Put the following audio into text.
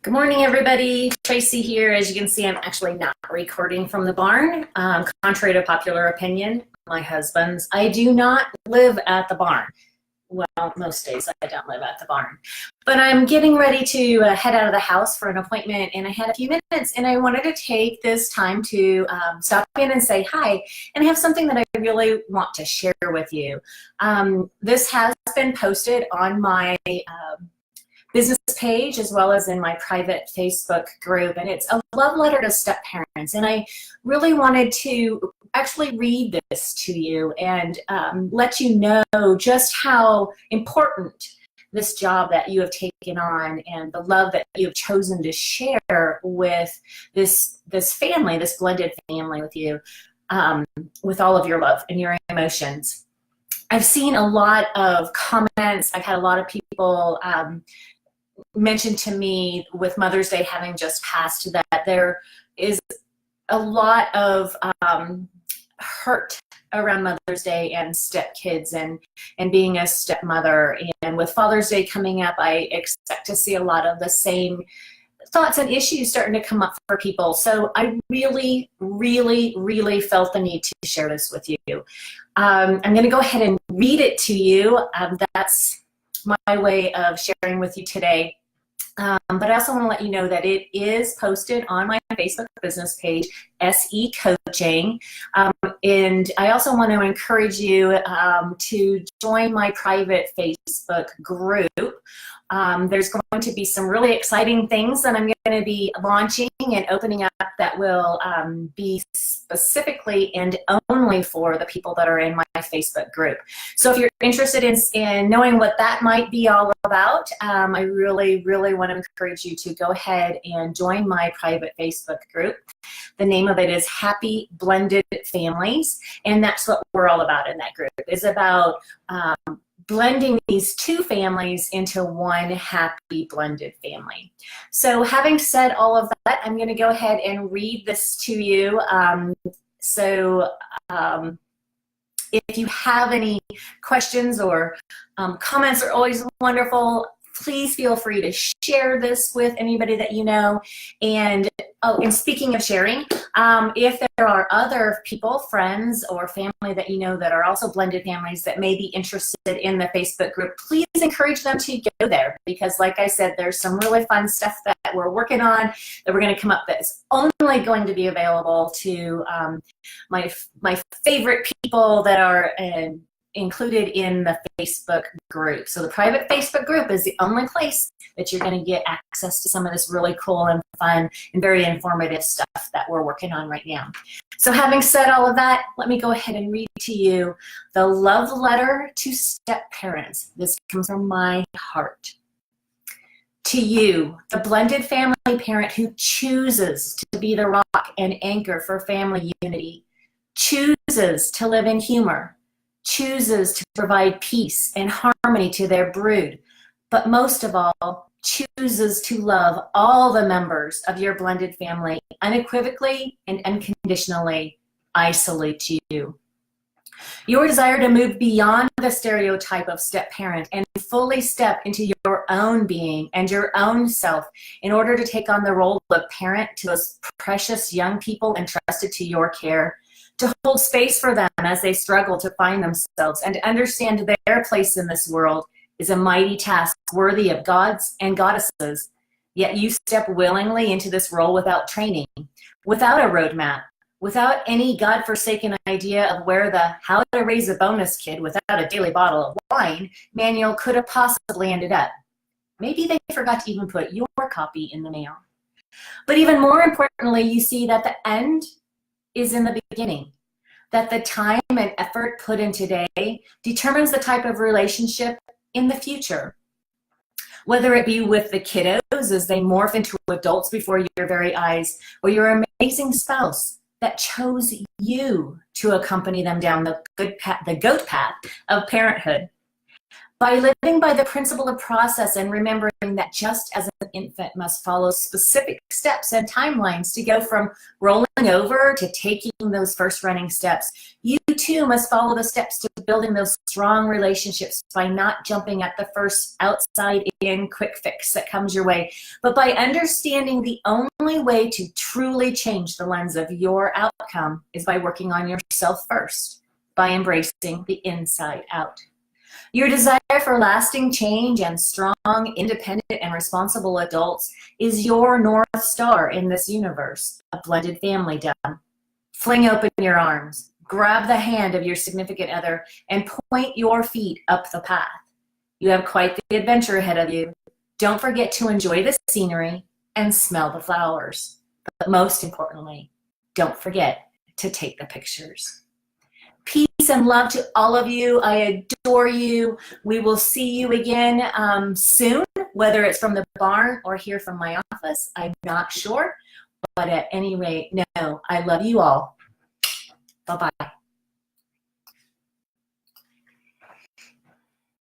Good morning, everybody. Tracy here. As you can see, I'm actually not recording from the barn. Contrary to popular opinion, my husband's, I do not live at the barn. Well, most days I don't live at the barn. But I'm getting ready to head out of the house for an appointment, and I had a few minutes, and I wanted to take this time to stop in and say hi, and I have something that I really want to share with you. This has been posted on my business page as well as in my private Facebook group, and it's a love letter to step parents, and I really wanted to actually read this to you and let you know just how important this job that you have taken on and the love that you have chosen to share with this family, this blended family with you, with all of your love and your emotions. I've seen a lot of comments. I've had a lot of people mentioned to me with Mother's Day having just passed that there is a lot of hurt around Mother's Day and stepkids and being a stepmother. And with Father's Day coming up, I expect to see a lot of the same thoughts and issues starting to come up for people. So I really, really, really felt the need to share this with you. I'm going to go ahead and read it to you. That's my way of sharing with you today. But I also want to let you know that it is posted on my Facebook business page, SE Coaching. And I also want to encourage you to join my private Facebook group. There's going to be some really exciting things that I'm going to be launching and opening up that will be specifically and only for the people that are in my Facebook group. So if you're interested in knowing what that might be all about, I really, really want to encourage you to go ahead and join my private Facebook group. The name of it is Happy Blended Families, and that's what we're all about in that group. It's about blending these two families into one happy blended family. So having said all of that, I'm going to go ahead and read this to you. If you have any questions or comments are always wonderful. Please feel free to share this with anybody that you know. And speaking of sharing, if there are other people, friends, or family that you know that are also blended families that may be interested in the Facebook group, please encourage them to go there, because like I said, there's some really fun stuff that we're working on that we're going to come up that's only going to be available to my favorite people that are included in the Facebook group. So the private Facebook group is the only place that you're going to get access to some of this really cool and fun and very informative stuff that we're working on right now. So having said all of that, let me go ahead and read to you the love letter to step parents. This comes from my heart. To you, the blended family parent who chooses to be the rock and anchor for family unity, chooses to live in humor, chooses to provide peace and harmony to their brood, but most of all, chooses to love all the members of your blended family unequivocally and unconditionally. I salute you. Your desire to move beyond the stereotype of step-parent and fully step into your own being and your own self in order to take on the role of parent to those precious young people entrusted to your care, to hold space for them as they struggle to find themselves and to understand their place in this world is a mighty task worthy of gods and goddesses. Yet you step willingly into this role without training, without a roadmap, without any godforsaken idea of where the How to Raise a Bonus Kid Without a Daily Bottle of Wine manual could have possibly ended up. Maybe they forgot to even put your copy in the mail. But even more importantly, you see that the end is in the beginning, that the time and effort put in today determines the type of relationship in the future. Whether it be with the kiddos as they morph into adults before your very eyes, or your amazing spouse that chose you to accompany them down the goat path of parenthood. By living by the principle of process and remembering that just as an infant must follow specific steps and timelines to go from rolling over to taking those first running steps, you too must follow the steps to building those strong relationships by not jumping at the first outside in quick fix that comes your way, but by understanding the only way to truly change the lens of your outcome is by working on yourself first, by embracing the inside out. Your desire for lasting change and strong, independent, and responsible adults is your North Star in this universe, a blended family done. Fling open your arms, grab the hand of your significant other, and point your feet up the path. You have quite the adventure ahead of you. Don't forget to enjoy the scenery and smell the flowers. But most importantly, don't forget to take the pictures. Peace and love to all of you. I adore you. We will see you again soon, whether it's from the barn or here from my office. I'm not sure, but at any rate, no, I love you all. Bye-bye.